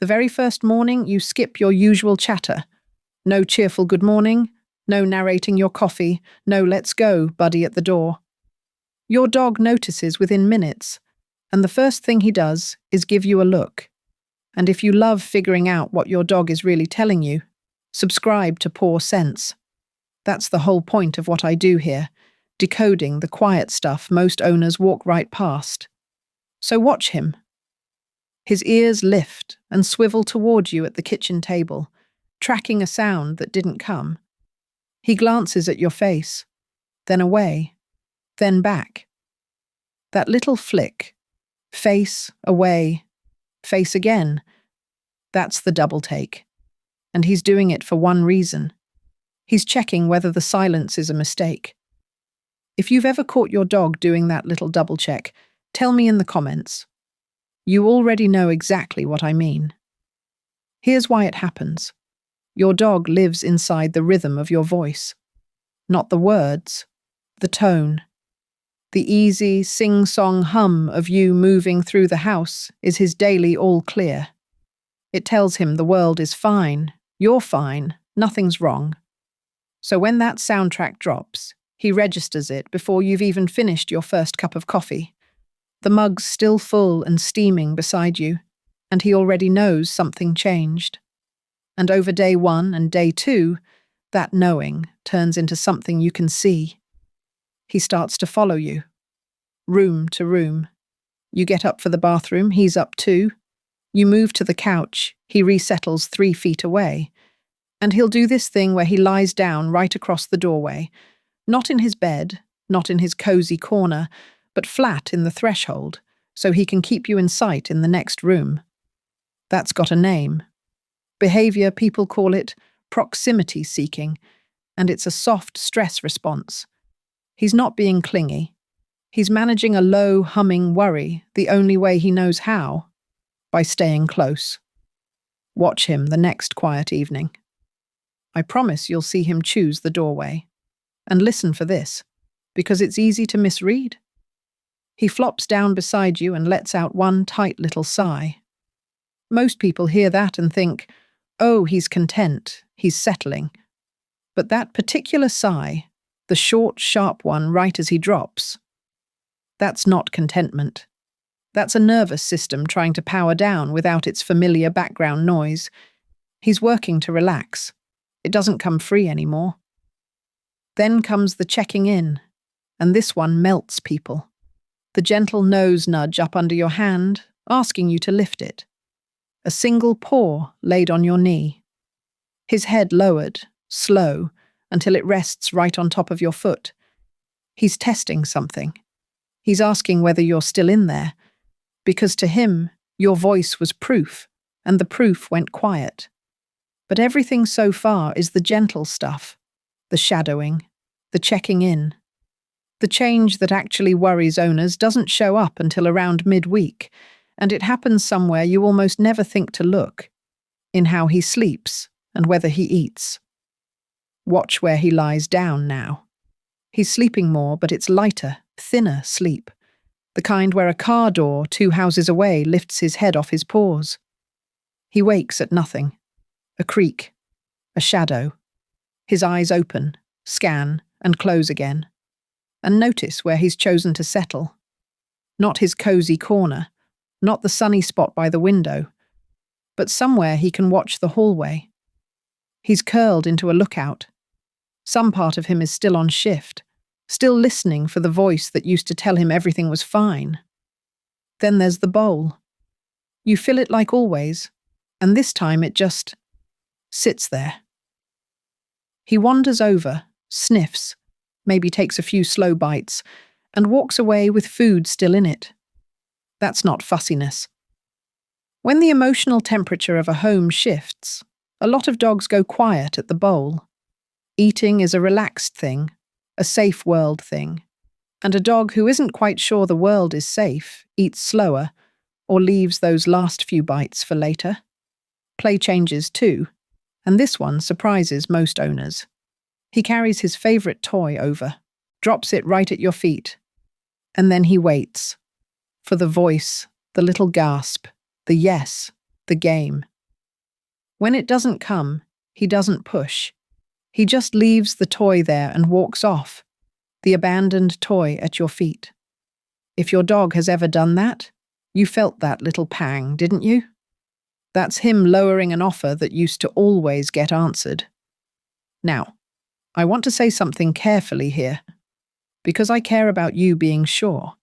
The very first morning, you skip your usual chatter. No cheerful good morning, no narrating your coffee, no let's go, buddy at the door. Your dog notices within minutes, and the first thing he does is give you a look. And if you love figuring out what your dog is really telling you, subscribe to Paw Sense. That's the whole point of what I do here, decoding the quiet stuff most owners walk right past. So watch him. His ears lift and swivel toward you at the kitchen table, tracking a sound that didn't come. He glances at your face, then away, then back. That little flick, face, away, face again, that's the double take. And he's doing it for one reason. He's checking whether the silence is a mistake. If you've ever caught your dog doing that little double check, tell me in the comments. You already know exactly what I mean. Here's why it happens. Your dog lives inside the rhythm of your voice. Not the words, the tone. The easy, sing-song hum of you moving through the house is his daily all clear. It tells him the world is fine, you're fine, nothing's wrong. So when that soundtrack drops, he registers it before you've even finished your first cup of coffee. The mug's still full and steaming beside you, and he already knows something changed. And over day 1 and day 2, that knowing turns into something you can see. He starts to follow you, room to room. You get up for the bathroom, he's up too. You move to the couch, he resettles 3 feet away. And he'll do this thing where he lies down right across the doorway, not in his bed, not in his cozy corner, but flat in the threshold, so he can keep you in sight in the next room. That's got a name. Behavior, people call it proximity seeking, and it's a soft stress response. He's not being clingy. He's managing a low, humming worry the only way he knows how, by staying close. Watch him the next quiet evening. I promise you'll see him choose the doorway. And listen for this, because it's easy to misread. He flops down beside you and lets out one tight little sigh. Most people hear that and think, oh, he's content, he's settling. But that particular sigh, the short, sharp one right as he drops, that's not contentment. That's a nervous system trying to power down without its familiar background noise. He's working to relax. It doesn't come free anymore. Then comes the checking in, and this one melts people. The gentle nose nudge up under your hand, asking you to lift it. A single paw laid on your knee. His head lowered, slow, until it rests right on top of your foot. He's testing something. He's asking whether you're still in there, because to him, your voice was proof, and the proof went quiet. But everything so far is the gentle stuff, the shadowing, the checking in. The change that actually worries owners doesn't show up until around midweek, and it happens somewhere you almost never think to look, in how he sleeps and whether he eats. Watch where he lies down now. He's sleeping more, but it's lighter, thinner sleep, the kind where a car door 2 houses away lifts his head off his paws. He wakes at nothing. A creak, a shadow. His eyes open, scan, and close again. And notice where he's chosen to settle. Not his cozy corner, not the sunny spot by the window, but somewhere he can watch the hallway. He's curled into a lookout. Some part of him is still on shift, still listening for the voice that used to tell him everything was fine. Then there's the bowl. You fill it like always, and this time it just sits there. He wanders over, sniffs, maybe takes a few slow bites, and walks away with food still in it. That's not fussiness. When the emotional temperature of a home shifts, a lot of dogs go quiet at the bowl. Eating is a relaxed thing, a safe world thing, and a dog who isn't quite sure the world is safe eats slower or leaves those last few bites for later. Play changes too, and this one surprises most owners. He carries his favorite toy over, drops it right at your feet, and then he waits for the voice, the little gasp, the yes, the game. When it doesn't come, he doesn't push. He just leaves the toy there and walks off, the abandoned toy at your feet. If your dog has ever done that, you felt that little pang, didn't you? That's him lowering an offer that used to always get answered. Now, I want to say something carefully here, because I care about you being sure.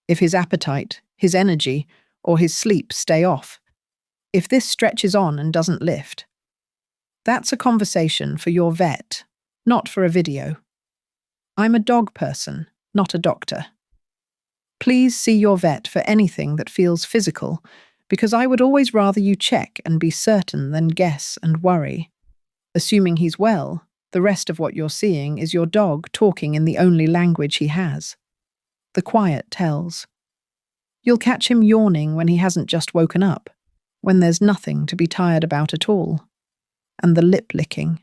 If his appetite, his energy, or his sleep stay off, if this stretches on and doesn't lift, that's a conversation for your vet, not for a video. I'm a dog person, not a doctor. Please see your vet for anything that feels physical, because I would always rather you check and be certain than guess and worry. Assuming he's well, the rest of what you're seeing is your dog talking in the only language he has. The quiet tells. You'll catch him yawning when he hasn't just woken up, when there's nothing to be tired about at all. And the lip licking,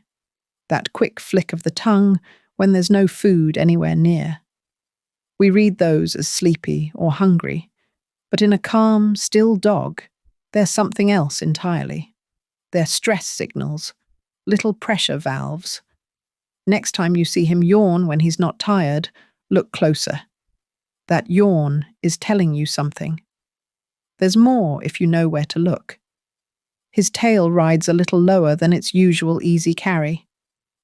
that quick flick of the tongue when there's no food anywhere near. We read those as sleepy or hungry, but in a calm, still dog, they're something else entirely. They're stress signals, little pressure valves. Next time you see him yawn when he's not tired, look closer. That yawn is telling you something. There's more if you know where to look. His tail rides a little lower than its usual easy carry.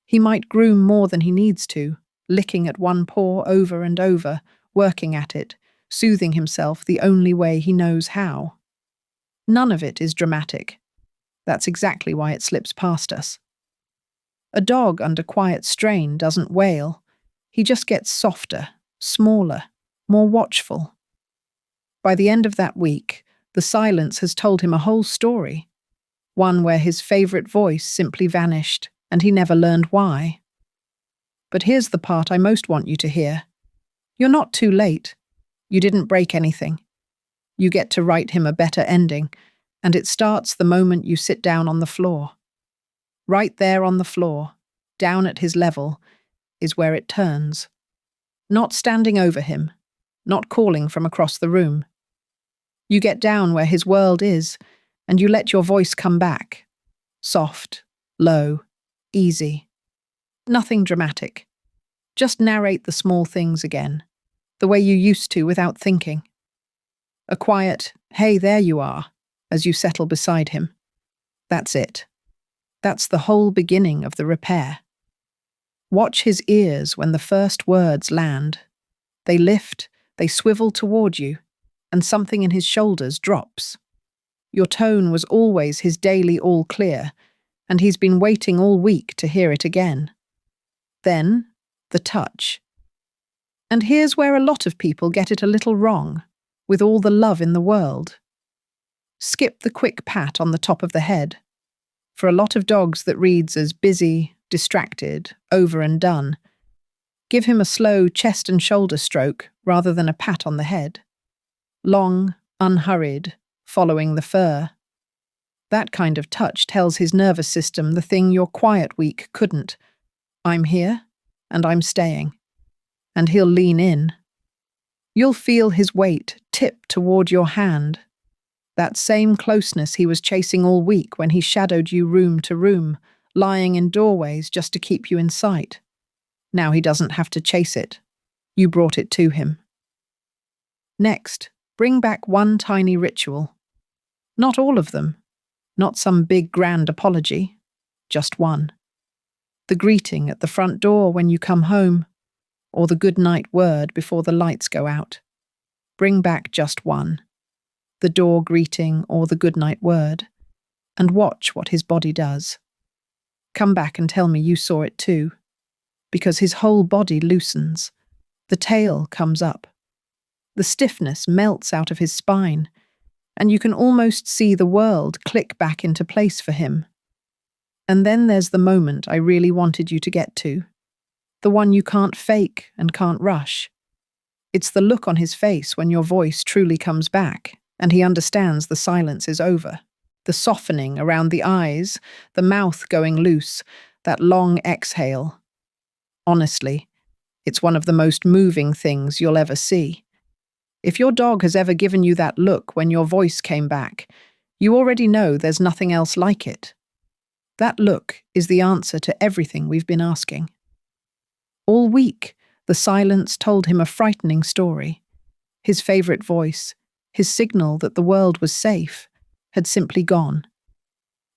He might groom more than he needs to, licking at one paw over and over, working at it, soothing himself the only way he knows how. None of it is dramatic. That's exactly why it slips past us. A dog under quiet strain doesn't wail. He just gets softer, smaller, more watchful. By the end of that week, the silence has told him a whole story, one where his favourite voice simply vanished and he never learned why. But here's the part I most want you to hear. You're not too late. You didn't break anything. You get to write him a better ending, and it starts the moment you sit down on the floor. Right there on the floor, down at his level, is where it turns. Not standing over him, not calling from across the room. You get down where his world is, and you let your voice come back. Soft, low, easy. Nothing dramatic. Just narrate the small things again, the way you used to without thinking. A quiet, "Hey, there you are," as you settle beside him. That's it. That's the whole beginning of the repair. Watch his ears when the first words land. They lift, they swivel toward you, and something in his shoulders drops. Your tone was always his daily all clear, and he's been waiting all week to hear it again. Then, the touch. And here's where a lot of people get it a little wrong, with all the love in the world. Skip the quick pat on the top of the head. For a lot of dogs that reads as busy, distracted, over and done. Give him a slow chest and shoulder stroke rather than a pat on the head. Long, unhurried, following the fur. That kind of touch tells his nervous system the thing your quiet week couldn't. I'm here, and I'm staying. And he'll lean in. You'll feel his weight tip toward your hand. That same closeness he was chasing all week when he shadowed you room to room, lying in doorways just to keep you in sight. Now he doesn't have to chase it. You brought it to him. Next, bring back one tiny ritual. Not all of them. Not some big grand apology. Just one. The greeting at the front door when you come home, or the good night word before the lights go out. Bring back just one. The door greeting or the good night word, and watch what his body does. Come back and tell me you saw it too, because his whole body loosens. The tail comes up. The stiffness melts out of his spine, and you can almost see the world click back into place for him. And then there's the moment I really wanted you to get to, the one you can't fake and can't rush. It's the look on his face when your voice truly comes back, and he understands the silence is over. The softening around the eyes, the mouth going loose, that long exhale. Honestly, it's one of the most moving things you'll ever see. If your dog has ever given you that look when your voice came back, you already know there's nothing else like it. That look is the answer to everything we've been asking. All week, the silence told him a frightening story. His favorite voice, his signal that the world was safe, had simply gone.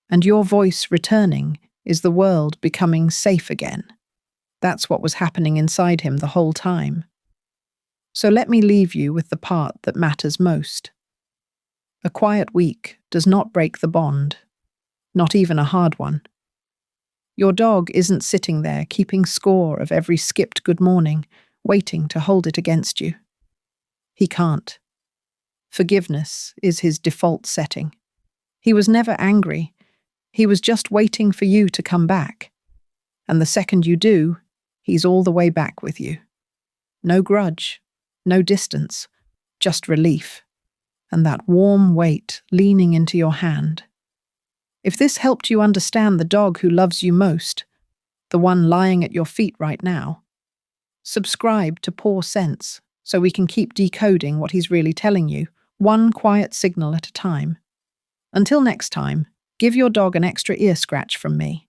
And your voice returning is the world becoming safe again. That's what was happening inside him the whole time. So let me leave you with the part that matters most. A quiet week does not break the bond, not even a hard one. Your dog isn't sitting there keeping score of every skipped good morning, waiting to hold it against you. He can't. Forgiveness is his default setting. He was never angry. He was just waiting for you to come back. And the second you do, he's all the way back with you. No grudge, no distance, just relief, and that warm weight leaning into your hand. If this helped you understand the dog who loves you most, the one lying at your feet right now, subscribe to Paw Sense so we can keep decoding what he's really telling you, one quiet signal at a time. Until next time, give your dog an extra ear scratch from me.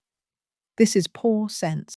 This is Paw Sense.